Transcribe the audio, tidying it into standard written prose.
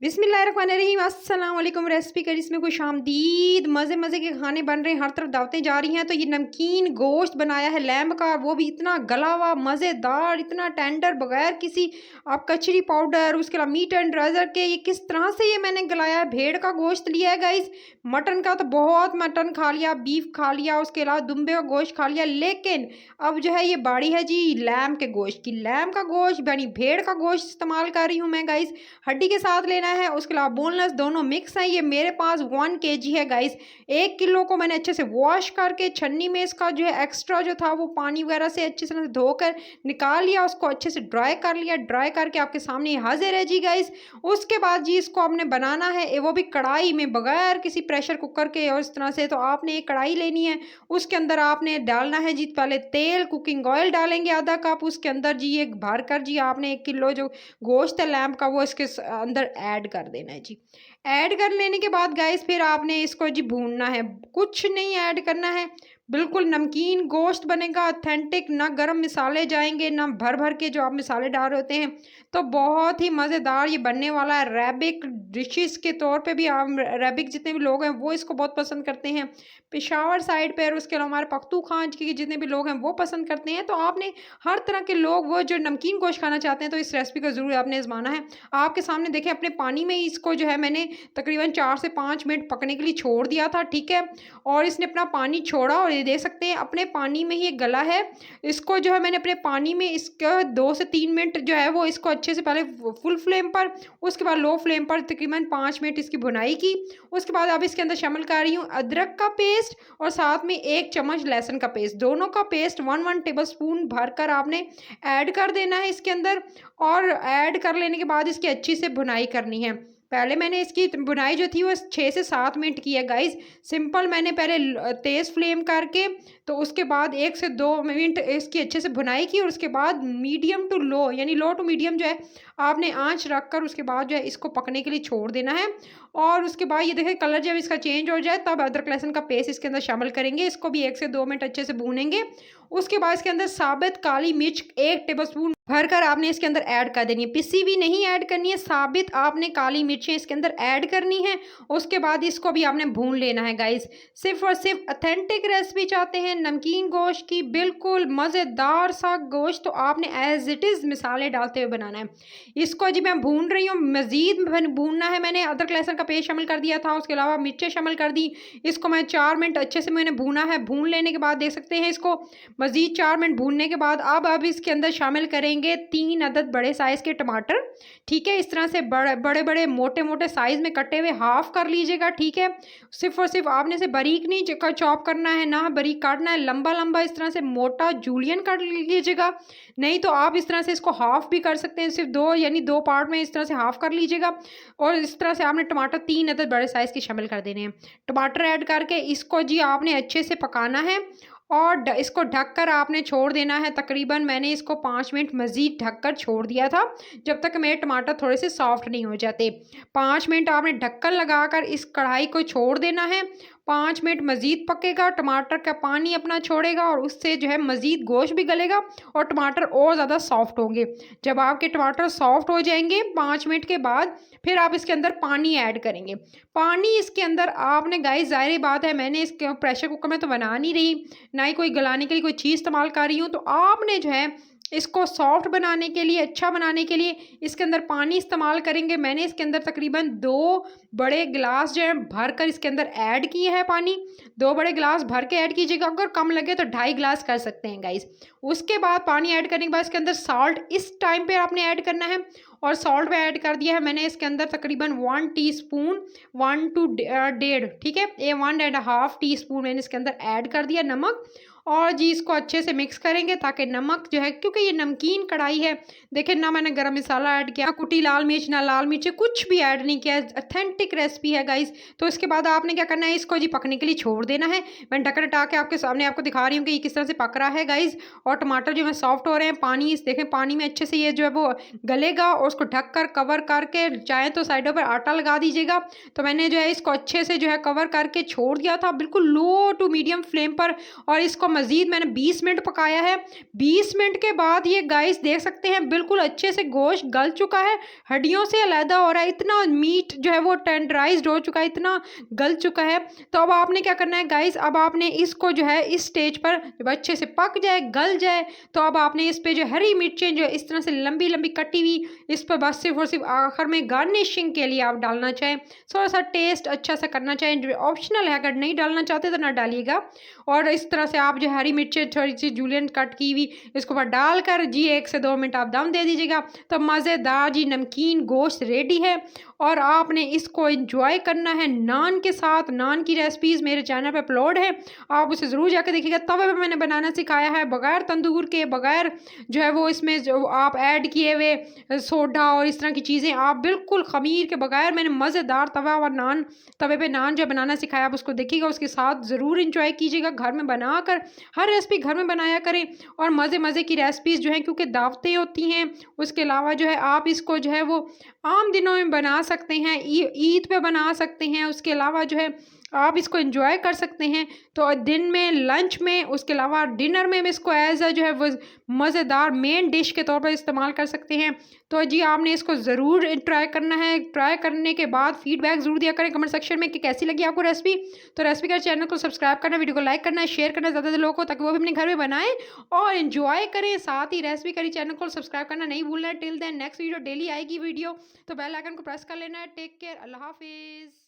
बिस्मिल्लाहिर्रहमानिर्रहीम अस्सलाम वालेकुम। रेसिपी करी इसमें खुश आमदीद। मज़े मज़े के खाने बन रहे हैं, हर तरफ दावतें जा रही हैं। तो ये नमकीन गोश्त बनाया है लैम्ब का, वो भी इतना गला हुआ मज़ेदार, इतना टेंडर, बगैर किसी आप कचरी पाउडर, उसके अलावा मीट एंड ड्राइजर के। ये किस तरह से ये मैंने गलाया है, भेड़ का गोश्त लिया है गाइस। मटन का तो बहुत मटन खा लिया, बीफ खा लिया, उसके अलावा दुम्बे का गोश्त खा लिया, लेकिन अब जो है ये बाड़ी है जी लैम्ब के गोश्त की। लैम्ब का गोश्त यानी भेड़ का गोश्त इस्तेमाल कर रही हूँ मैं गाइस। हड्डी के साथ लेना है, उसके अलावा बोनलेस दोनों मिक्स हैं। ये मेरे पास 1 kg है गाइस। 1 किलो को मैंने अच्छे से वॉश करके छन्नी में इसका जो है एक्स्ट्रा जो था वो पानी वगैरह से अच्छे से धोकर निकाल लिया, उसको अच्छे से ड्राई कर लिया। ड्राई करके आपके सामने ये हाजिर है जी गाइस। उसके बाद जी इसको आपने बनाना है, वो भी कढ़ाई में, बगैर किसी प्रेशर कुकर के। और इस तरह से तो आपने एक कढ़ाई लेनी है, उसके अंदर आपने डालना है जी पहले तेल, कुकिंग ऑयल डालेंगे आधा कप। उसके अंदर जी एक भर कर जी आपने 1 किलो जो गोश्त है लैम्ब का वो इसके अंदर ऐड कर देना है जी। ऐड कर लेने के बाद गाइस फिर आपने इसको जी भूनना है, कुछ नहीं ऐड करना है। बिल्कुल नमकीन गोश्त बनेगा ऑथेंटिक, ना गरम मसाले जाएंगे, ना भर भर के जो आप मसाले डाल रहे होते हैं। तो बहुत ही मज़ेदार ये बनने वाला है। अरेबिक डिशेस के तौर पे भी आप, अरेबिक जितने भी लोग हैं वो इसको बहुत पसंद करते हैं, पेशावर साइड पर, उसके अलावा हमारे पख्तूनख्वा के जितने भी लोग हैं वो पसंद करते हैं। तो आपने हर तरह के लोग वो जो नमकीन गोश्त खाना चाहते हैं तो इस रेसिपी को ज़रूर आपने आजमाना है। आपके सामने देखें, अपने पानी में इसको जो है मैंने तकरीबन 4 से 5 मिनट पकने के लिए छोड़ दिया था, ठीक है। और इसने अपना पानी छोड़ा और ये देख सकते हैं अपने पानी में ही ये गला है। इसको जो है मैंने अपने पानी में इसका 2 से 3 मिनट जो है वो इसको अच्छे से पहले फुल फ्लेम पर, उसके बाद लो फ्लेम पर तकरीबन 5 मिनट इसकी भुनाई की। उसके बाद अब इसके अंदर शामिल कर रही हूँ अदरक का पेस्ट और साथ में 1 चम्मच लहसुन का पेस्ट। दोनों का पेस्ट 1 टेबल स्पून भर कर आपने ऐड कर देना है इसके अंदर। और ऐड कर लेने के बाद इसकी अच्छी से भुनाई करनी है। पहले मैंने इसकी बुनाई जो थी वो 6 से 7 मिनट की है गाइस। सिंपल मैंने पहले तेज़ फ्लेम करके, तो उसके बाद 1 से 2 मिनट इसकी अच्छे से भुनाई की। और उसके बाद मीडियम टू लो यानी लो टू मीडियम जो है आपने आंच रखकर उसके बाद जो है इसको पकने के लिए छोड़ देना है। और उसके बाद ये देखें कलर जब इसका चेंज हो जाए तब अदरक लहसुन का पेस्ट इसके अंदर शामिल करेंगे। इसको भी 1 से 2 मिनट अच्छे से भूनेंगे। उसके बाद इसके अंदर साबित काली मिर्च 1 टेबल स्पून भरकर आपने इसके अंदर ऐड कर देनी है, पिसी भी नहीं ऐड करनी है, साबित आपने काली मिर्चें इसके अंदर ऐड करनी है। उसके बाद इसको भी आपने भून लेना है गाइस। सिर्फ और सिर्फ ऑथेंटिक रेसिपी चाहते हैं नमकीन गोश्त की, बिल्कुल मज़ेदार सा गोश्त, तो आपने एज इट इज़ मसाले डालते हुए बनाना है। इसको जी मैं भून रही हूँ, मज़ीद भूनना है। मैंने अदरक लहसुन का पेस्ट शामिल कर दिया था, उसके अलावा मिर्चें शामिल कर दी। इसको मैं 4 मिनट अच्छे से मैंने भूना है। भून लेने के बाद देख सकते हैं इसको मज़ीद 4 मिनट भूनने के बाद अब इसके अंदर शामिल करेंगे 3 अदद बड़े साइज़ के टमाटर, ठीक है। इस तरह से बड़े बड़े मोटे मोटे साइज़ में कटे हुए हाफ कर लीजिएगा, ठीक है। सिर्फ और सिर्फ आपने से बारीक नहीं चॉप करना है, ना बारीक काटना है, लंबा लंबा इस तरह से मोटा जूलियन काट लीजिएगा। नहीं तो आप इस तरह से इसको हाफ भी कर सकते हैं, सिर्फ 2 यानी 2 पार्ट में इस तरह से हाफ कर लीजिएगा। और इस तरह से आपने टमाटर 3 अदद बड़े साइज़ के शामिल कर देने हैं। टमाटर ऐड करके इसको जी आपने अच्छे से पकाना है। और इसको ढककर आपने छोड़ देना है। तकरीबन मैंने इसको 5 मिनट मज़ीद ढककर छोड़ दिया था, जब तक मेरे टमाटर थोड़े से सॉफ्ट नहीं हो जाते। 5 मिनट आपने ढक्कन लगाकर इस कढ़ाई को छोड़ देना है। 5 मिनट मज़ीद पकेगा, टमाटर का पानी अपना छोड़ेगा और उससे जो है मज़ीद गोश्त भी गलेगा और टमाटर और ज़्यादा सॉफ्ट होंगे। जब आपके टमाटर सॉफ्ट हो जाएंगे 5 मिनट के बाद, फिर आप इसके अंदर पानी ऐड करेंगे। पानी इसके अंदर आपने गाइस, ज़ाहिर बात है मैंने इसके प्रेशर कुकर में तो बना नहीं रही, ना ही कोई गलाने के लिए कोई चीज़ इस्तेमाल कर रही हूँ। तो आपने जो है इसको सॉफ्ट बनाने के लिए, अच्छा बनाने के लिए इसके अंदर पानी इस्तेमाल करेंगे। मैंने इसके अंदर तकरीबन 2 बड़े गिलास जो है भर कर इसके अंदर ऐड किए हैं पानी। 2 बड़े गिलास भर के ऐड कीजिएगा, अगर कम लगे तो 2.5 गिलास कर सकते हैं गाइस। उसके बाद पानी ऐड करने के बाद इसके अंदर साल्ट इस टाइम पे आपने ऐड करना है। और सॉल्ट में ऐड कर दिया है मैंने इसके अंदर तकरीबन 1 टीस्पून, 1 to 1.5, ठीक है, ये 1.5 टीस्पून मैंने इसके अंदर ऐड कर दिया नमक। और जी इसको अच्छे से मिक्स करेंगे ताकि नमक जो है, क्योंकि ये नमकीन कढ़ाई है, देखिए ना मैंने गरम मसाला ऐड किया, कुटी लाल मिर्च, ना लाल मिर्च, कुछ भी ऐड नहीं किया। ऑथेंटिक रेसिपी है गाइस। तो इसके बाद आपने क्या करना है, इसको जी पकने के लिए छोड़ देना है। मैं ढक्कन हटा के आपके सामने आपको दिखा रही हूँ कि ये किस तरह से पक रहा है गाइस। और टमाटर जो है सॉफ्ट हो रहे हैं, पानी इस देखें पानी में अच्छे से ये जो है वो गलेगा। और उसको ढक कर कवर करके, चाहे तो साइडों पर आटा लगा दीजिएगा। तो मैंने जो है इसको अच्छे से जो है कवर करके छोड़ दिया था, बिल्कुल लो टू मीडियम फ्लेम पर। और इसको मज़ीद मैंने 20 मिनट पकाया है। 20 मिनट के बाद ये गाइस देख सकते हैं बिल्कुल अच्छे से गोश्त गल चुका है, हड्डियों से अलहदा हो रहा है, इतना मीट जो है वो टेंडराइज्ड हो चुका है, इतना गल चुका है। तो अब आपने क्या करना है गाइस, अब आपने इसको जो है इस स्टेज पर जब अच्छे से पक जाए, गल जाए, तो अब आपने इस पे जो हरी मिर्चें जो इस तरह से लंबी लंबी कटी हुई, इस पर बस सिर्फ और सिर्फ आखिर में गार्निशिंग के लिए आप डालना चाहें, थोड़ा सा टेस्ट अच्छा सा करना चाहें, जो ऑप्शनल है, अगर नहीं डालना चाहते तो ना डालिएगा। और इस तरह से आप जो हरी मिर्चें थोड़ी सी जूलियन कट की हुई इसको ऊपर डालकर जी 1 से 2 मिनट आप दम दे दीजिएगा। तो मज़ेदार जी नमकीन गोश्त रेडी है और आपने इसको एंजॉय करना है नान के साथ। नान की रेसिपीज़ मेरे चैनल पे अपलोड है, आप उसे ज़रूर जाकर देखिएगा। तवे पे मैंने बनाना सिखाया है बगैर तंदूर के, बगैर जो है वो इसमें जो आप ऐड किए हुए सोडा और इस तरह की चीज़ें, आप बिल्कुल ख़मीर के बगैर मैंने मज़ेदार तवा और नान, तवे पे नान जो बनाना सिखाया आप उसको देखिएगा, उसके साथ ज़रूर इंजॉय कीजिएगा। घर में बनाकर हर रेसिपी घर में बनाया करें और मज़े मज़े की रेसिपीज़ जो हैं, क्योंकि दावतें होती हैं, उसके अलावा जो है आप इसको जो है वो आम दिनों में बना सकते हैं, ईद पे बना सकते हैं, उसके अलावा जो है आप इसको एंजॉय कर सकते हैं। तो दिन में, लंच में, उसके अलावा डिनर में भी इसको एज अ जो है वो मज़ेदार मेन डिश के तौर पर इस्तेमाल कर सकते हैं। तो जी आपने इसको ज़रूर ट्राई करना है। ट्राई करने के बाद फीडबैक ज़रूर दिया करें कमेंट सेक्शन में कि कैसी लगी आपको रेसिपी। तो रेसिपी का चैनल को सब्सक्राइब करना, वीडियो को लाइक करना, शेयर करना ज़्यादा से लोगों को, ताकि वो भी अपने घर में बनाएं और एंजॉय करें। साथ ही रेसिपी करी चैनल को सब्सक्राइब करना नहीं भूलना है। Till then next video daily आएगी वीडियो, तो बेल आइकन को प्रेस कर लेना है। टेक केयर, अल्लाह हाफिज़।